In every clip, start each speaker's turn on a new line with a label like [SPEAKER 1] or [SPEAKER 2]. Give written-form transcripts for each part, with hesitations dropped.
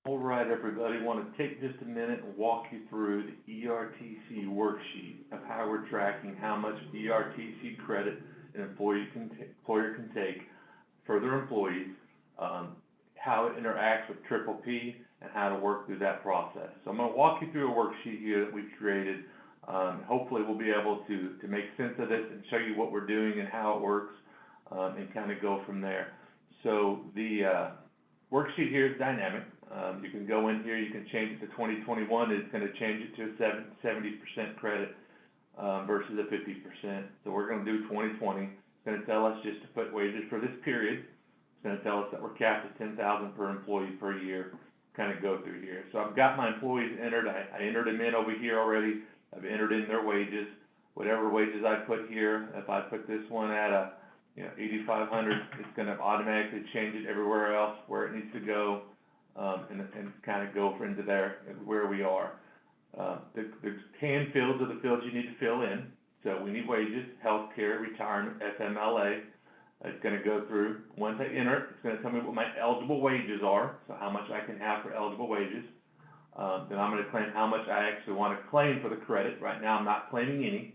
[SPEAKER 1] All right, everybody, I want to take just a minute and walk you through the ERTC worksheet of how we're tracking how much ERTC credit an employer can take for their employees, how it interacts with Triple P, and how to work through that process. So I'm going to walk you through a worksheet here that we've created. Hopefully we'll be able to make sense of this and show you what we're doing and how it works, and kind of go from there. So the worksheet here is dynamic. You can go in here, you can change it to 2021, it's going to change it to a 70% credit versus a 50%. So we're going to do 2020. It's going to tell us just to put wages for this period. It's going to tell us that we're capped at $10,000 per employee per year, kind of go through here. So I've got my employees entered. I entered them in over here already. I've entered in their wages. Whatever wages I put here, if I put this one at a 8,500, it's going to automatically change it everywhere else where it needs to go, and kind of go into there where we are. The tan fields are the fields you need to fill in. So we need wages, health care, retirement, FMLA. It's going to go through. Once I enter it, it's going to tell me what my eligible wages are, so how much I can have for eligible wages. Then I'm going to claim how much I actually want to claim for the credit. Right now I'm not claiming any.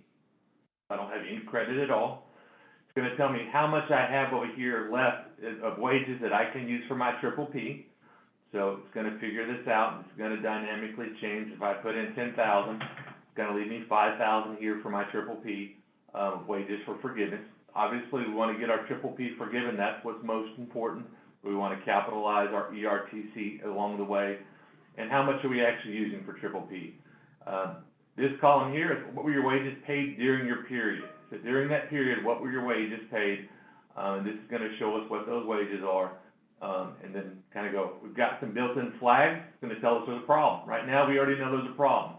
[SPEAKER 1] I don't have any credit at all. It's going to tell me how much I have over here left of wages that I can use for my Triple P. So it's going to figure this out. It's going to dynamically change. If I put in 10,000, it's going to leave me 5,000 here for my Triple P wages for forgiveness. Obviously, we want to get our Triple P forgiven. That's what's most important. We want to capitalize our ERTC along the way. And how much are we actually using for Triple P? This column here is what were your wages paid during your period. So during that period, what were your wages paid? And this is going to show us what those wages are. And then kind of go, we've got some built-in flags. It's going to tell us there's a problem. Right now, we already know there's a problem.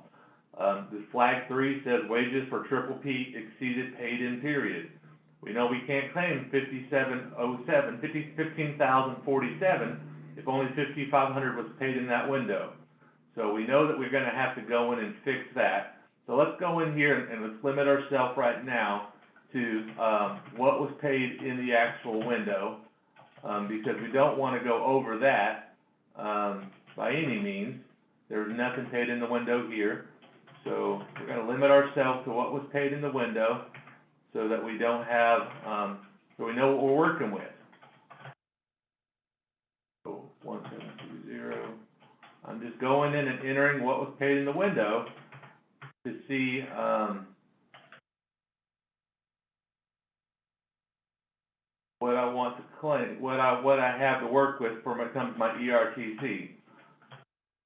[SPEAKER 1] The flag 3 says wages for Triple P exceeded paid in period. We know we can't claim 15,047 if only 5,500 was paid in that window. So we know that we're going to have to go in and fix that. So let's go in here and let's limit ourselves right now to what was paid in the actual window, because we don't want to go over that by any means. There's nothing paid in the window here. So we're going to limit ourselves to what was paid in the window so that we don't have, so we know what we're working with. So 1720, I'm just going in and entering what was paid in the window to see what I want to claim, what I have to work with for when it comes to my ERTC.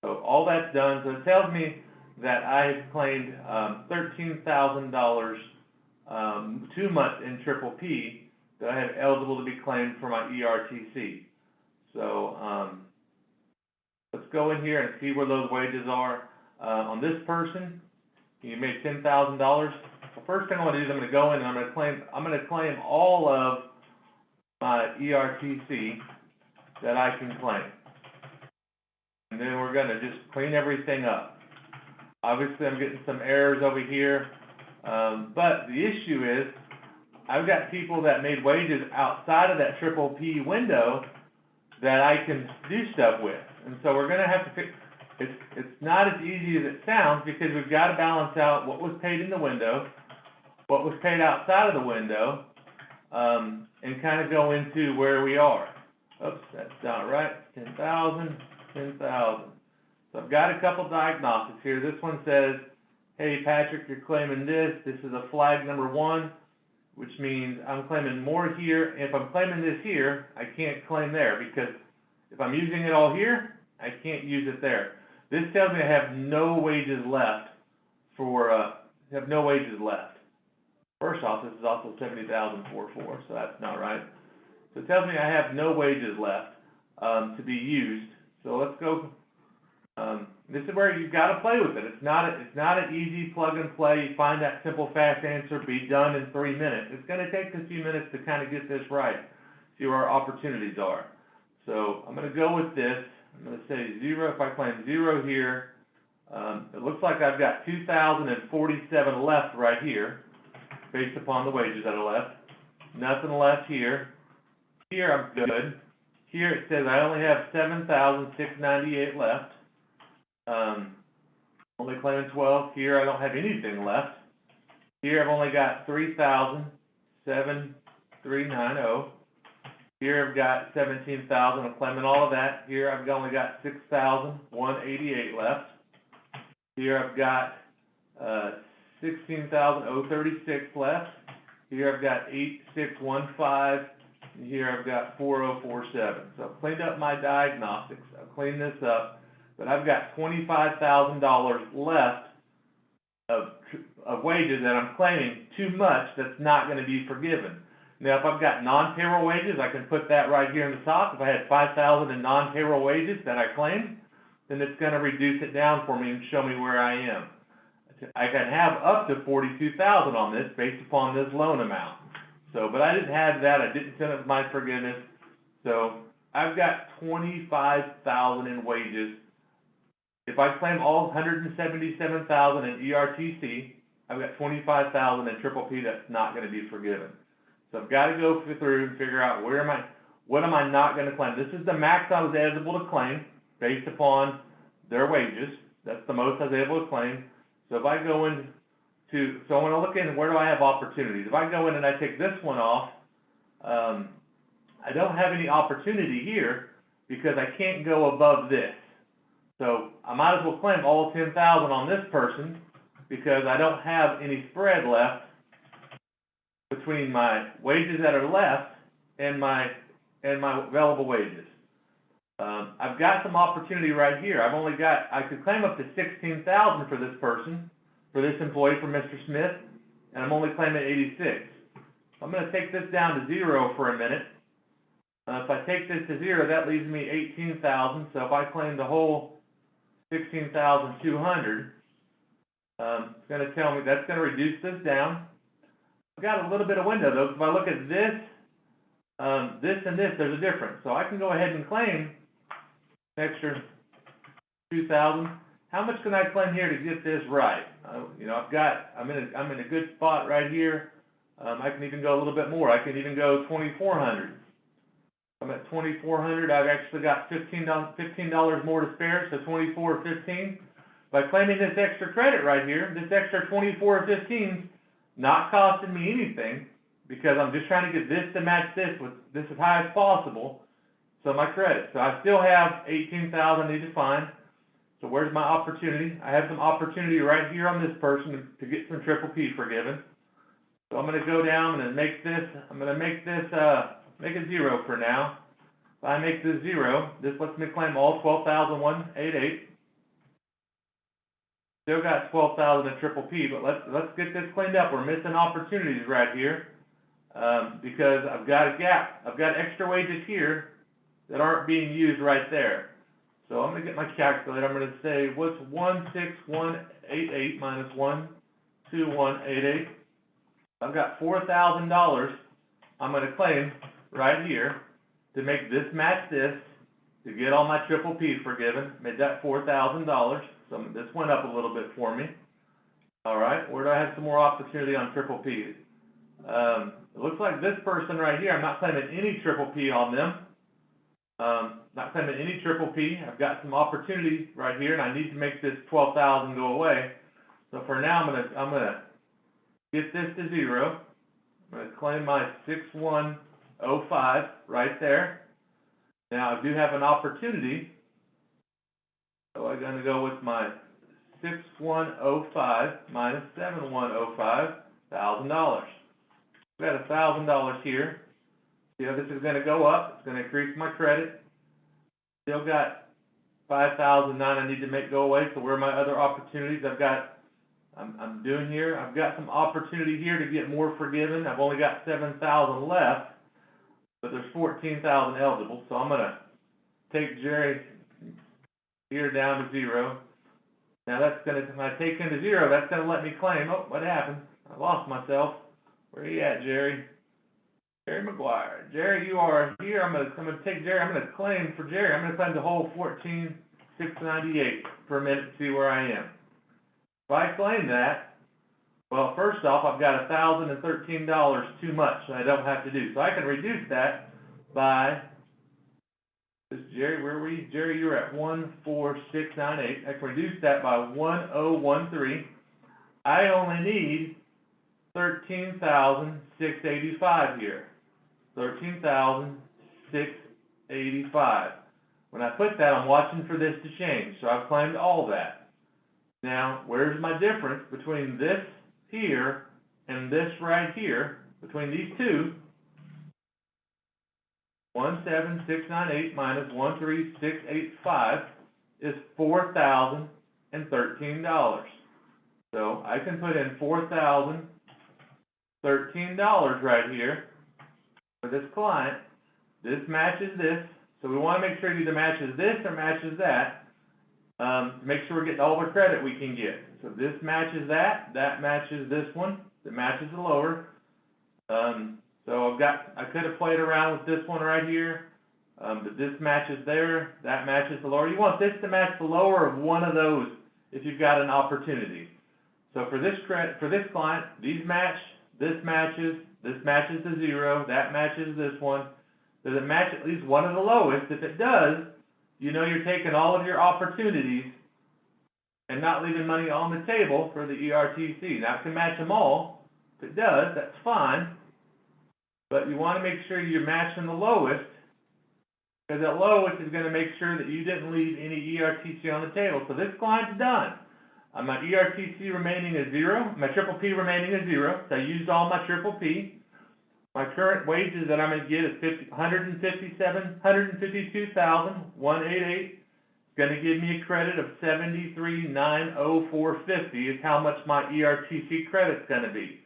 [SPEAKER 1] So all that's done, so it tells me that I've claimed $13,000 too much in Triple P that I have eligible to be claimed for my ERTC. So let's go in here and see where those wages are. On this person, you made $10,000. The first thing I want to do is I'm going to go in and I'm going to claim all of my ERTC that I can claim. And then we're going to just clean everything up. Obviously, I'm getting some errors over here, but the issue is I've got people that made wages outside of that Triple P window that I can do stuff with. And so we're going to have to fix, it's not as easy as it sounds, because we've got to balance out what was paid in the window, what was paid outside of the window, and kind of go into where we are. Oops, that's not right. 10,000, 10,000. So I've got a couple diagnostics here. This one says, hey, Patrick, you're claiming this. This is a flag number 1, which means I'm claiming more here. If I'm claiming this here, I can't claim there, because if I'm using it all here, I can't use it there. This tells me I have no wages left for, First off, this is also $70,044, so that's not right. So it tells me I have no wages left to be used. So let's go. This is where you've got to play with it. It's not an easy plug and play. You find that simple, fast answer, be done in 3 minutes. It's going to take a few minutes to kind of get this right, see where our opportunities are. So I'm going to go with this. I'm going to say 0. If I claim 0 here, it looks like I've got 2,047 left right here, based upon the wages that are left. Nothing left here. Here I'm good. here it says I only have 7,698 left. Only claiming 12. Here I don't have anything left. Here I've only got 3,007,390. Here I've got 17,000. I'm claiming all of that. Here I've only got 6,188 left. Here I've got 16,036 left. Here I've got 8615. And here I've got 4047. So I've cleaned up my diagnostics. I've cleaned this up, but I've got $25,000 left of wages that I'm claiming too much that's not going to be forgiven. Now, if I've got non-payroll wages, I can put that right here in the top. If I had 5,000 in non-payroll wages that I claimed, then it's going to reduce it down for me and show me where I am. I can have up to 42,000 on this based upon this loan amount. So, but I didn't have that. I didn't send it my forgiveness. So I've got 25,000 in wages. If I claim all 177,000 in ERTC, I've got 25,000 in triple P that's not going to be forgiven. So I've got to go through and figure out what am I not going to claim. This is the max I was able to claim based upon their wages. That's the most I was able to claim. So if I go in so I want to look in where do I have opportunities. If I go in and I take this one off, I don't have any opportunity here because I can't go above this. So I might as well claim all 10,000 on this person because I don't have any spread left between my wages that are left and my available wages. I've got some opportunity right here. I could claim up to 16,000 for this person, for this employee, for Mr. Smith, and I'm only claiming 86. I'm going to take this down to 0 for a minute. If I take this to 0, that leaves me 18,000. So if I claim the whole 16,200, it's going to tell me that's going to reduce this down. I've got a little bit of window though. If I look at this, this and this, there's a difference. So I can go ahead and claim an extra 2,000. How much can I claim here to get this right? You know, I'm in a good spot right here. I can even go a little bit more. I can even go 2,400. I'm at 2,400. I've actually got $15 more to spare, so 2,415. By claiming this extra credit right here, this extra 2,415, not costing me anything because I'm just trying to get this to match this with this as high as possible. So my credit. So I still have 18,000 I need to find. So where's my opportunity? I have some opportunity right here on this person to get some triple P forgiven. So I'm going to go down and make this. I'm going to make this make it 0 for now. If I make this 0, this lets me claim all 12,188. Still got 12,000 in triple P, but let's get this cleaned up. We're missing opportunities right here because I've got a gap. I've got extra wages here that aren't being used right there. So I'm going to get my calculator. I'm going to say, what's 16188 minus 12188? I've got $4,000 I'm going to claim right here to make this match this, to get all my triple P forgiven. Made that $4,000. So this went up a little bit for me. All right, where do I have some more opportunity on triple P? It looks like this person right here, I'm not claiming any triple P on them. Not claiming any triple P. I've got some opportunity right here, and I need to make this 12,000 go away. So for now, I'm gonna get this to 0. I'm gonna claim my 6105 right there. Now I do have an opportunity, so I'm gonna go with my 6105 minus 7105, $1,000. I've got $1,000 here. See how this is going to go up? It's going to increase my credit. Still got 5,009 I need to make go away. So where are my other opportunities? I'm doing here. I've got some opportunity here to get more forgiven. I've only got 7,000 left, but there's 14,000 eligible. So I'm going to take Jerry here down to 0. Now that's going to, when I take him to 0, that's going to let me claim. Oh, what happened? I lost myself. Where are you at, Jerry? Jerry McGuire. Jerry, you are here. I'm going to take Jerry. I'm going to claim for Jerry. I'm going to claim the whole 14,698 for a minute to see where I am. If I claim that, well, first off, I've got $1,013 too much that I don't have to do. So I can reduce that by This Jerry, where were you? Jerry, you're at 14698. I can reduce that by 1013. I only need 13,685 here. 13,685. When I put that, I'm watching for this to change, so I've claimed all that. Now, where's my difference between this here and this right here, between these two? 17698 minus 13685 is $4,013. So I can put in $4,013 right here for this client. This matches this, so we want to make sure it either matches this or matches that, to make sure we're getting all the credit we can get. So this matches that, that matches this one, that matches the lower. So I could have played around with this one right here, but this matches there, that matches the lower. You want this to match the lower of one of those if you've got an opportunity. So for this client, these match, this matches to 0, that matches this one. Does it match at least one of the lowest? If it does, you know you're taking all of your opportunities and not leaving money on the table for the ERTC. Now, it can match them all. If it does, that's fine. But you want to make sure you're matching the lowest, because that lowest is going to make sure that you didn't leave any ERTC on the table. So this client's done. My ERTC remaining is 0. My triple P remaining is 0. So I used all my triple P. My current wages that I'm going to get is $152,188. It's going to give me a credit of $73,904.50 is how much my ERTC credit's going to be.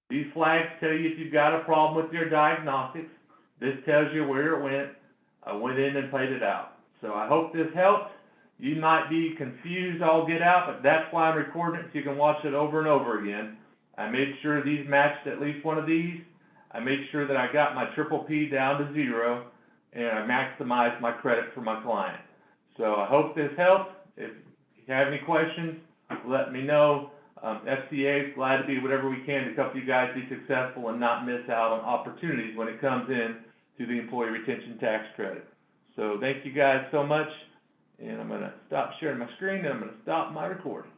[SPEAKER 1] These flags tell you if you've got a problem with your diagnostics. This tells you where it went. I went in and played it out. So I hope this helps. You might be confused all get out, but that's why I'm recording it so you can watch it over and over again. I made sure these matched at least one of these. I made sure that I got my triple P down to 0, and I maximized my credit for my client. So I hope this helps. If you have any questions, let me know. FCA is glad to be whatever we can to help you guys be successful and not miss out on opportunities when it comes in to the employee retention tax credit. So thank you guys so much, and I'm going to stop sharing my screen and I'm going to stop my recording.